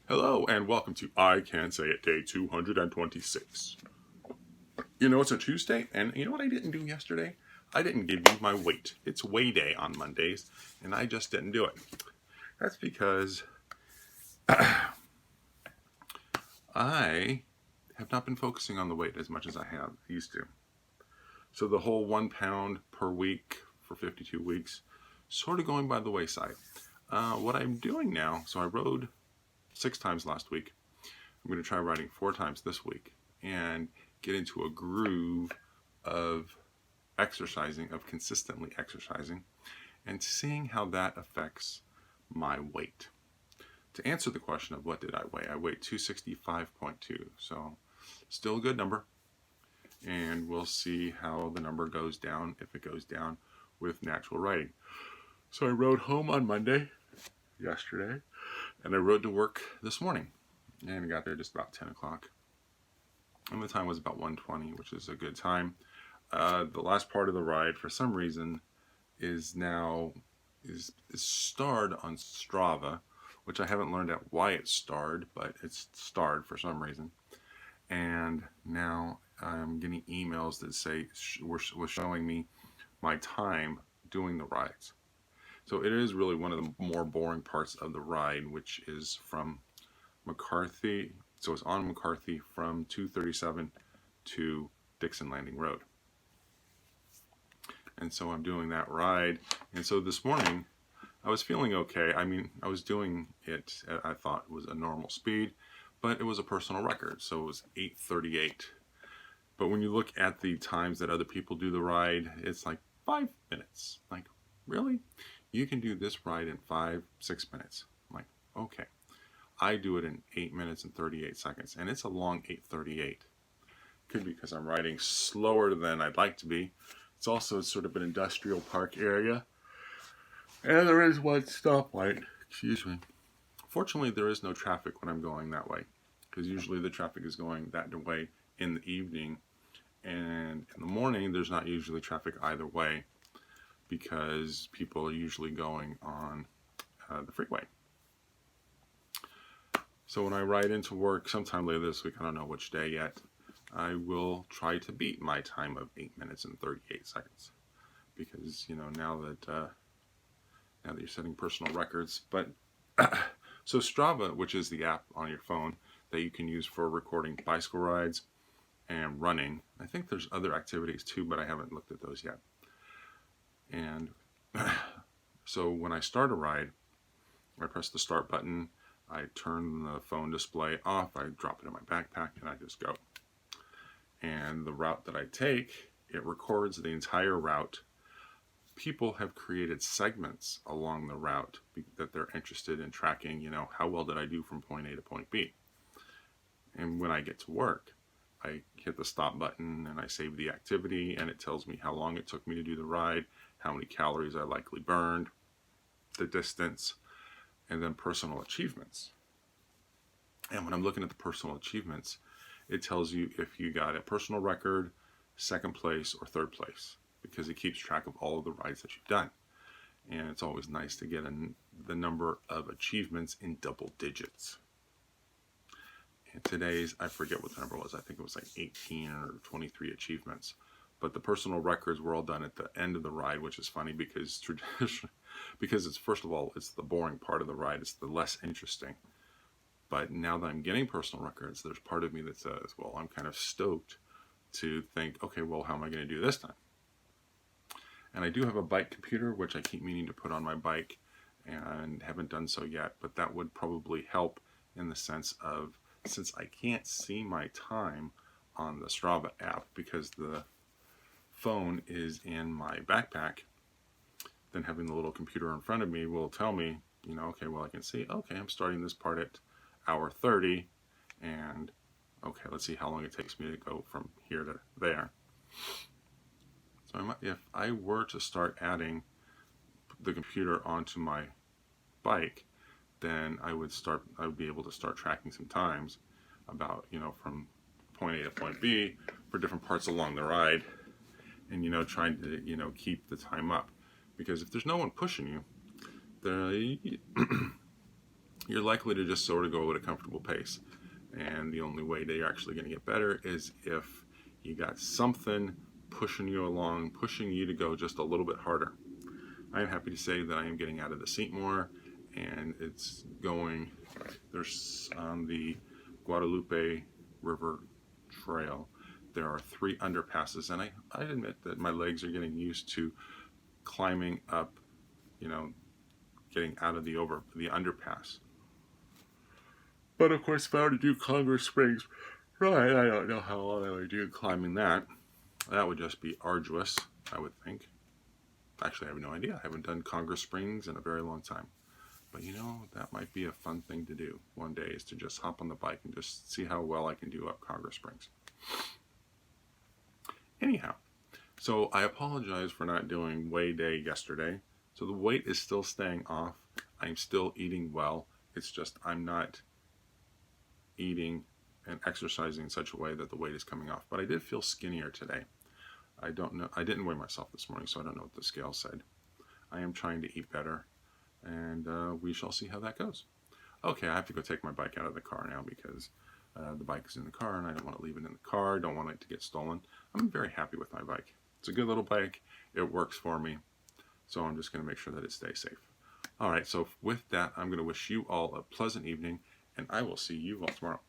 Hello and welcome to I Can't Say It Day 226. You know, it's a Tuesday, and you know what I didn't do yesterday? I didn't give you my weight. It's weigh day on Mondays, and I just didn't do it. That's because I have not been focusing on the weight as much as I have used to. So the whole 1 pound per week for 52 weeks sort of going by the wayside. What I'm doing now, so I rode 6 times last week. I'm going to try riding 4 times this week and get into a groove of exercising, of consistently exercising, and seeing how that affects my weight. To answer the question of what did I weighed 265.2, so still a good number. And we'll see how the number goes down, if it goes down with natural riding. So I rode home on Monday, yesterday, and I rode to work this morning. And I got there just about 10 o'clock. And the time was about 1:20, which is a good time. The last part of the ride, for some reason, is starred on Strava, which I haven't learned out why it's starred, but it's starred for some reason. And now I'm getting emails that say was showing me my time doing the rides. So it is really one of the more boring parts of the ride, which is from McCarthy. So it's on McCarthy from 237 to Dixon Landing Road. And so I'm doing that ride. And so this morning, I was feeling okay. I mean, I was doing it at, I thought was a normal speed, but it was a personal record. So it was 8:38. But when you look at the times that other people do the ride, it's like 5 minutes. Like, really? You can do this ride in 5-6 minutes. I'm like, okay. I do it in 8 minutes and 38 seconds, and it's a long 8:38. Could be because I'm riding slower than I'd like to be. It's also sort of an industrial park area, and there is one stoplight. Excuse me. Fortunately, there is no traffic when I'm going that way, because usually the traffic is going that way in the evening, and in the morning there's not usually traffic either way, because people are usually going on the freeway. So when I ride into work sometime later this week, I don't know which day yet, I will try to beat my time of 8 minutes and 38 seconds. Because, you know, now that you're setting personal records. But so Strava, which is the app on your phone that you can use for recording bicycle rides and running. I think there's other activities too, but I haven't looked at those yet. And so when I start a ride, I press the start button, I turn the phone display off, I drop it in my backpack, and I just go. And the route that I take, it records the entire route. People have created segments along the route that they're interested in tracking, you know, how well did I do from point A to point B. And when I get to work, I hit the stop button and I save the activity, and it tells me how long it took me to do the ride, how many calories I likely burned, the distance, and then personal achievements. And when I'm looking at the personal achievements, it tells you if you got a personal record, second place, or third place, because it keeps track of all of the rides that you've done. And it's always nice to get the number of achievements in double digits. And today's, I forget what the number was. I think it was like 18 or 23 achievements. But the personal records were all done at the end of the ride, which is funny because it's, first of all, it's the boring part of the ride. It's the less interesting. But now that I'm getting personal records, there's part of me that says, well, I'm kind of stoked to think, okay, well, how am I going to do this time? And I do have a bike computer, which I keep meaning to put on my bike and haven't done so yet. But that would probably help in the sense of, since I can't see my time on the Strava app because the phone is in my backpack, then having the little computer in front of me will tell me, you know, okay, well, I can see, okay, I'm starting this part at hour 30, and okay, let's see how long it takes me to go from here to there. So if I were to start adding the computer onto my bike, then I would be able to start tracking some times about, you know, from point A to point B for different parts along the ride, and, you know, trying to, you know, keep the time up. Because if there's no one pushing you, you're likely to just sort of go at a comfortable pace. And the only way that you're actually going to get better is if you got something pushing you along, pushing you to go just a little bit harder. I am happy to say that I am getting out of the seat more, and it's going, there's on the Guadalupe River Trail, there are 3 underpasses, and I admit that my legs are getting used to climbing up, you know, getting out of the underpass. But of course, if I were to do Congress Springs, right, I don't know how long I would do climbing that. That would just be arduous, I would think. Actually, I have no idea. I haven't done Congress Springs in a very long time. But you know, that might be a fun thing to do one day, is to just hop on the bike and just see how well I can do up Congress Springs. Anyhow, so I apologize for not doing weigh day yesterday. So the weight is still staying off. I'm still eating well. It's just I'm not eating and exercising in such a way that the weight is coming off. But I did feel skinnier today. I don't know. I didn't weigh myself this morning, so I don't know what the scale said. I am trying to eat better, and we shall see how that goes. Okay, I have to go take my bike out of the car now because the bike is in the car, and I don't want to leave it in the car. I don't want it to get stolen. I'm very happy with my bike. It's a good little bike. It works for me, so I'm just going to make sure that it stays safe. All right, so with that, I'm going to wish you all a pleasant evening, and I will see you all tomorrow.